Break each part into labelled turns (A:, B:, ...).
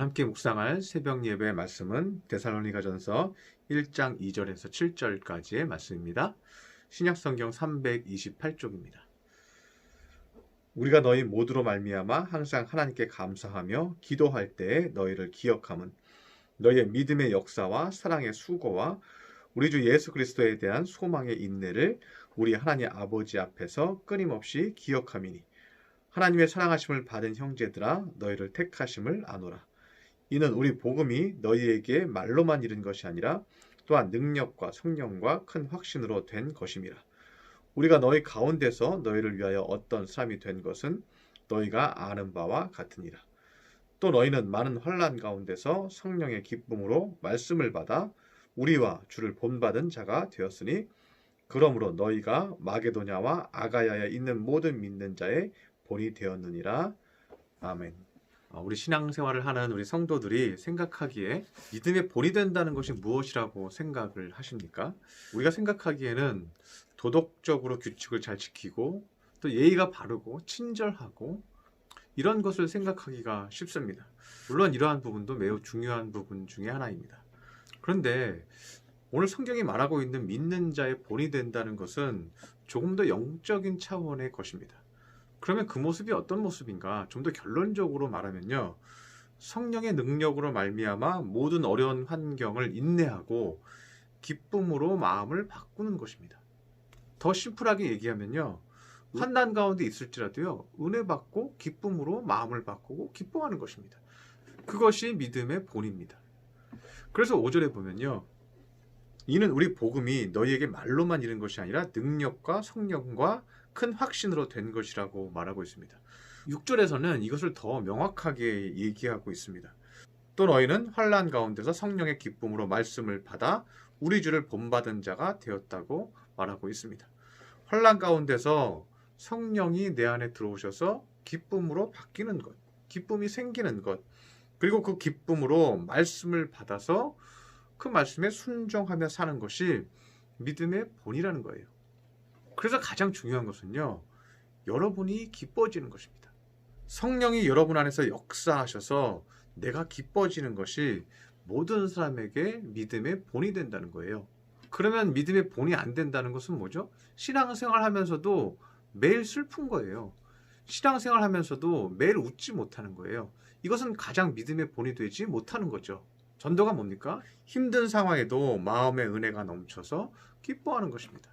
A: 함께 묵상할 새벽 예배 말씀은 데살로니가전서 1장 2절에서 7절까지의 말씀입니다. 신약성경 328쪽입니다. 우리가 너희 모두로 말미암아 항상 하나님께 감사하며 기도할 때에 너희를 기억함은 너희의 믿음의 역사와 사랑의 수고와 우리 주 예수 그리스도에 대한 소망의 인내를 우리 하나님 아버지 앞에서 끊임없이 기억함이니 하나님의 사랑하심을 받은 형제들아 너희를 택하심을 아노라. 이는 우리 복음이 너희에게 말로만 이른 것이 아니라 또한 능력과 성령과 큰 확신으로 된 것임이라. 우리가 너희 가운데서 너희를 위하여 어떤 사람이 된 것은 너희가 아는 바와 같으니라. 또 너희는 많은 환난 가운데서 성령의 기쁨으로 말씀을 받아 우리와 주를 본받은 자가 되었으니 그러므로 너희가 마게도냐와 아가야에 있는 모든 믿는 자의 본이 되었느니라. 아멘. 우리 신앙생활을 하는 우리 성도들이 생각하기에 믿음의 본이 된다는 것이 무엇이라고 생각을 하십니까? 우리가 생각하기에는 도덕적으로 규칙을 잘 지키고 또 예의가 바르고 친절하고 이런 것을 생각하기가 쉽습니다. 물론 이러한 부분도 매우 중요한 부분 중에 하나입니다. 그런데 오늘 성경이 말하고 있는 믿는 자의 본이 된다는 것은 조금 더 영적인 차원의 것입니다. 그러면 그 모습이 어떤 모습인가? 좀 더 결론적으로 말하면요. 성령의 능력으로 말미암아 모든 어려운 환경을 인내하고 기쁨으로 마음을 바꾸는 것입니다. 더 심플하게 얘기하면요. 환난 가운데 있을지라도요. 은혜 받고 기쁨으로 마음을 바꾸고 기뻐하는 것입니다. 그것이 믿음의 본입니다. 그래서 5절에 보면요. 이는 우리 복음이 너희에게 말로만 이른 것이 아니라 능력과 성령과 큰 확신으로 된 것이라고 말하고 있습니다. 6절에서는 이것을 더 명확하게 얘기하고 있습니다. 또 너희는 환난 가운데서 성령의 기쁨으로 말씀을 받아 우리 주를 본받은 자가 되었다고 말하고 있습니다. 환난 가운데서 성령이 내 안에 들어오셔서 기쁨으로 바뀌는 것, 기쁨이 생기는 것, 그리고 그 기쁨으로 말씀을 받아서 그 말씀에 순종하며 사는 것이 믿음의 본이라는 거예요. 그래서 가장 중요한 것은요. 여러분이 기뻐지는 것입니다. 성령이 여러분 안에서 역사하셔서 내가 기뻐지는 것이 모든 사람에게 믿음의 본이 된다는 거예요. 그러면 믿음의 본이 안 된다는 것은 뭐죠? 신앙생활 하면서도 매일 슬픈 거예요. 신앙생활 하면서도 매일 웃지 못하는 거예요. 이것은 가장 믿음의 본이 되지 못하는 거죠. 전도가 뭡니까? 힘든 상황에도 마음의 은혜가 넘쳐서 기뻐하는 것입니다.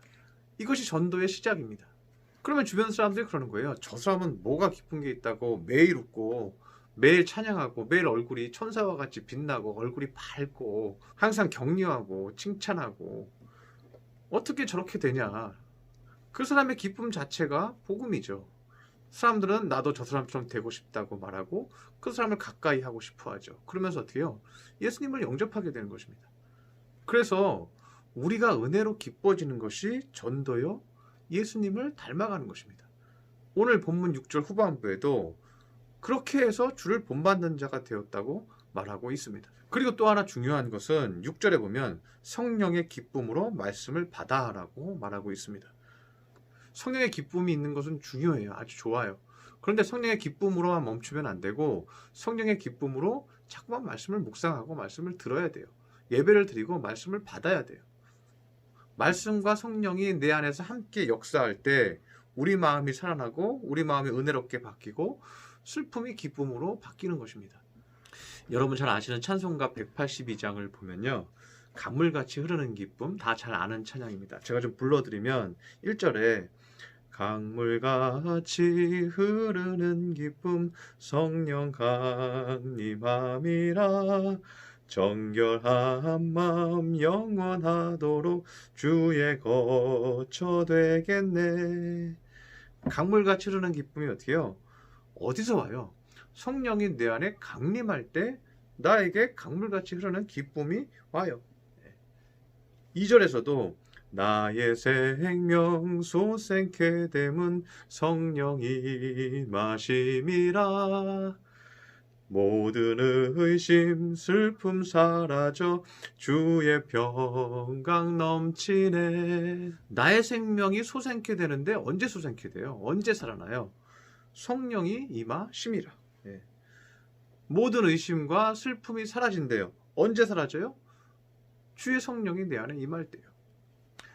A: 이것이 전도의 시작입니다. 그러면 주변 사람들이 그러는 거예요. 저 사람은 뭐가 기쁜 게 있다고 매일 웃고 매일 찬양하고 매일 얼굴이 천사와 같이 빛나고 얼굴이 밝고 항상 격려하고 칭찬하고 어떻게 저렇게 되냐. 그 사람의 기쁨 자체가 복음이죠. 사람들은 나도 저 사람처럼 되고 싶다고 말하고 그 사람을 가까이 하고 싶어 하죠. 그러면서 어떻게 해요? 예수님을 영접하게 되는 것입니다. 그래서 우리가 은혜로 기뻐지는 것이 전도요, 예수님을 닮아가는 것입니다. 오늘 본문 6절 후반부에도 그렇게 해서 주를 본받는 자가 되었다고 말하고 있습니다. 그리고 또 하나 중요한 것은 6절에 보면 성령의 기쁨으로 말씀을 받아라고 말하고 있습니다. 성령의 기쁨이 있는 것은 중요해요. 아주 좋아요. 그런데 성령의 기쁨으로만 멈추면 안 되고 성령의 기쁨으로 자꾸만 말씀을 묵상하고 말씀을 들어야 돼요. 예배를 드리고 말씀을 받아야 돼요. 말씀과 성령이 내 안에서 함께 역사할 때 우리 마음이 살아나고 우리 마음이 은혜롭게 바뀌고 슬픔이 기쁨으로 바뀌는 것입니다. 여러분 잘 아시는 찬송가 182장을 보면요. 강물같이 흐르는 기쁨, 다 잘 아는 찬양입니다. 제가 좀 불러드리면 1절에 강물같이 흐르는 기쁨 성령 강림함이라 정결한 마음 영원하도록 주의 거처 되겠네. 강물같이 흐르는 기쁨이 어떻게 해요? 어디서 와요? 성령이 내 안에 강림할 때 나에게 강물같이 흐르는 기쁨이 와요. 2절에서도 나의 생명 솟생케 됨은 성령이 마심이라 모든 의심 슬픔 사라져 주의 평강 넘치네. 나의 생명이 솟생케 되는데 언제 솟생케 돼요? 언제 살아나요? 성령이 임하심이라. 모든 의심과 슬픔이 사라진대요. 언제 사라져요? 주의 성령이 내 안에 임할 때요.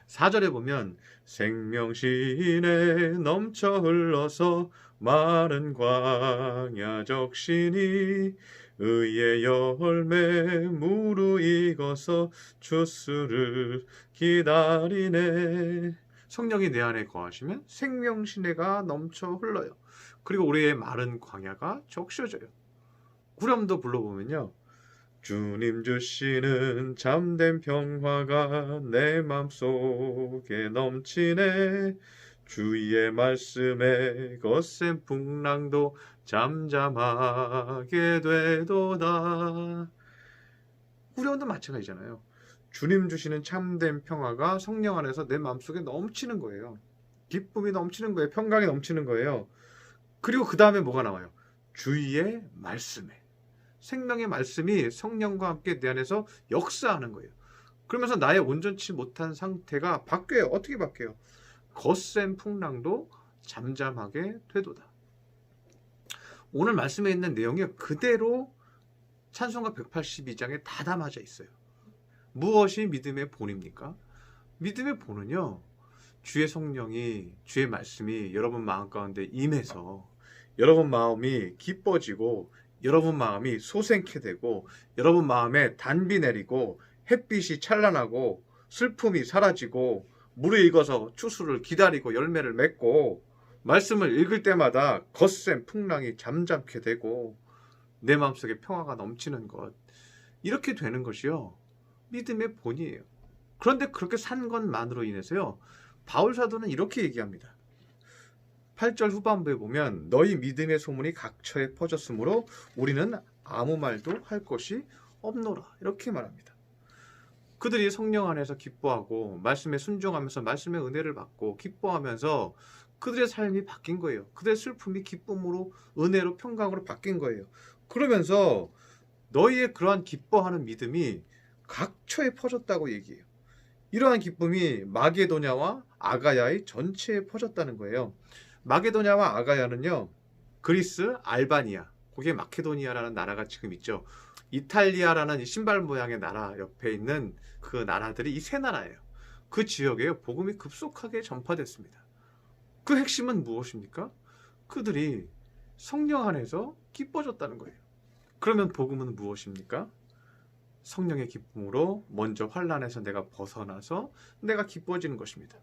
A: 4절에 보면 생명신에 넘쳐 흘러서 마른 광야 적신이 의의 열매 무르익어서 주스를 기다리네. 성령이 내 안에 거하시면 생명신해가 넘쳐 흘러요. 그리고 우리의 마른 광야가 적셔져요. 후렴도 불러보면요, 주님 주시는 참된 평화가 내 맘속에 넘치네. 주의 말씀에 거센 풍랑도 잠잠하게 되도다. 후렴도 마찬가지잖아요. 주님 주시는 참된 평화가 성령 안에서 내 마음속에 넘치는 거예요. 기쁨이 넘치는 거예요. 평강이 넘치는 거예요. 그리고 그 다음에 뭐가 나와요? 주의 말씀에. 생명의 말씀이 성령과 함께 내 안에서 역사하는 거예요. 그러면서 나의 온전치 못한 상태가 바뀌어요. 어떻게 바뀌어요? 거센 풍랑도 잠잠하게 되도다. 오늘 말씀에 있는 내용이 그대로 찬송가 182장에 다 담아져 있어요. 무엇이 믿음의 본입니까? 믿음의 본은요, 주의 성령이, 주의 말씀이 여러분 마음 가운데 임해서 여러분 마음이 기뻐지고 여러분 마음이 소생케 되고 여러분 마음에 단비 내리고 햇빛이 찬란하고 슬픔이 사라지고 물에 익어서 추수를 기다리고 열매를 맺고 말씀을 읽을 때마다 거센 풍랑이 잠잠케 되고 내 마음속에 평화가 넘치는 것, 이렇게 되는 것이요, 믿음의 본이에요. 그런데 그렇게 산 것만으로 인해서요, 바울 사도는 이렇게 얘기합니다. 8절 후반부에 보면 너희 믿음의 소문이 각처에 퍼졌으므로 우리는 아무 말도 할 것이 없노라, 이렇게 말합니다. 그들이 성령 안에서 기뻐하고 말씀에 순종하면서 말씀의 은혜를 받고 기뻐하면서 그들의 삶이 바뀐 거예요. 그들의 슬픔이 기쁨으로, 은혜로, 평강으로 바뀐 거예요. 그러면서 너희의 그러한 기뻐하는 믿음이 각처에 퍼졌다고 얘기해요. 이러한 기쁨이 마게도냐와 아가야의 전체에 퍼졌다는 거예요. 마게도냐와 아가야는요, 그리스, 알바니아, 거기에 마케도니아라는 나라가 지금 있죠. 이탈리아라는 신발 모양의 나라 옆에 있는 그 나라들이 이 세 나라예요. 그 지역에 복음이 급속하게 전파됐습니다. 그 핵심은 무엇입니까? 그들이 성령 안에서 기뻐졌다는 거예요. 그러면 복음은 무엇입니까? 성령의 기쁨으로 먼저 환난에서 내가 벗어나서 내가 기뻐지는 것입니다.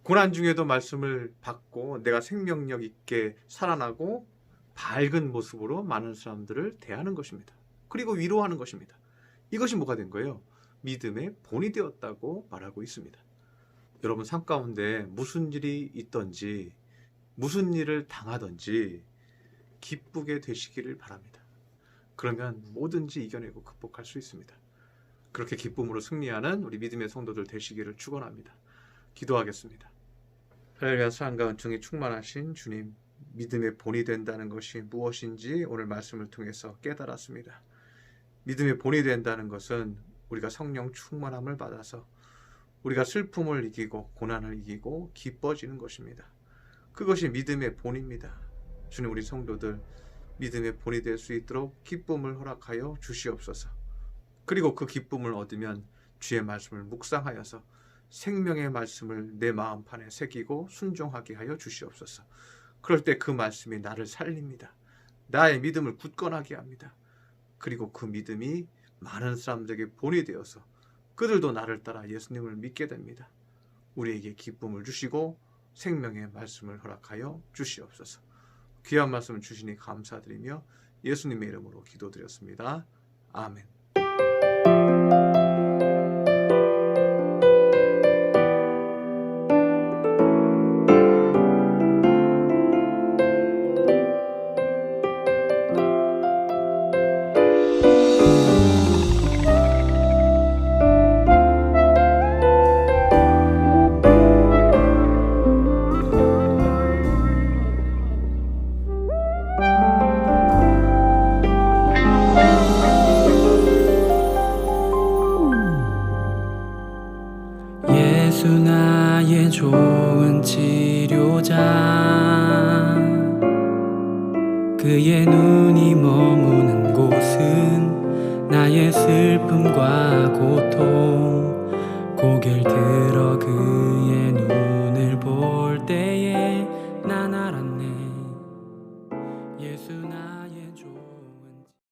A: 고난 중에도 말씀을 받고 내가 생명력 있게 살아나고 밝은 모습으로 많은 사람들을 대하는 것입니다. 그리고 위로하는 것입니다. 이것이 뭐가 된 거예요? 믿음의 본이 되었다고 말하고 있습니다. 여러분 삶 가운데 무슨 일이 있든지 무슨 일을 당하든지 기쁘게 되시기를 바랍니다. 그러면 뭐든지 이겨내고 극복할 수 있습니다. 그렇게 기쁨으로 승리하는 우리 믿음의 성도들 되시기를 축원합니다. 기도하겠습니다. 할렐루야. 사랑과 은총이 충만하신 주님, 믿음의 본이 된다는 것이 무엇인지 오늘 말씀을 통해서 깨달았습니다. 믿음의 본이 된다는 것은 우리가 성령 충만함을 받아서 우리가 슬픔을 이기고 고난을 이기고 기뻐지는 것입니다. 그것이 믿음의 본입니다. 주님, 우리 성도들 믿음의 본이 될 수 있도록 기쁨을 허락하여 주시옵소서. 그리고 그 기쁨을 얻으면 주의 말씀을 묵상하여서 생명의 말씀을 내 마음판에 새기고 순종하게 하여 주시옵소서. 그럴 때 그 말씀이 나를 살립니다. 나의 믿음을 굳건하게 합니다. 그리고 그 믿음이 많은 사람들에게 본이 되어서 그들도 나를 따라 예수님을 믿게 됩니다. 우리에게 기쁨을 주시고 생명의 말씀을 허락하여 주시옵소서. 귀한 말씀 주시니 감사드리며 예수님의 이름으로 기도드렸습니다. 아멘.
B: 예수 나의 좋은 치료자, 그의 눈이 머무는 곳은 나의 슬픔과 고통. 고개를 들어 그의 눈을 볼 때에 난 알았네. 예수 나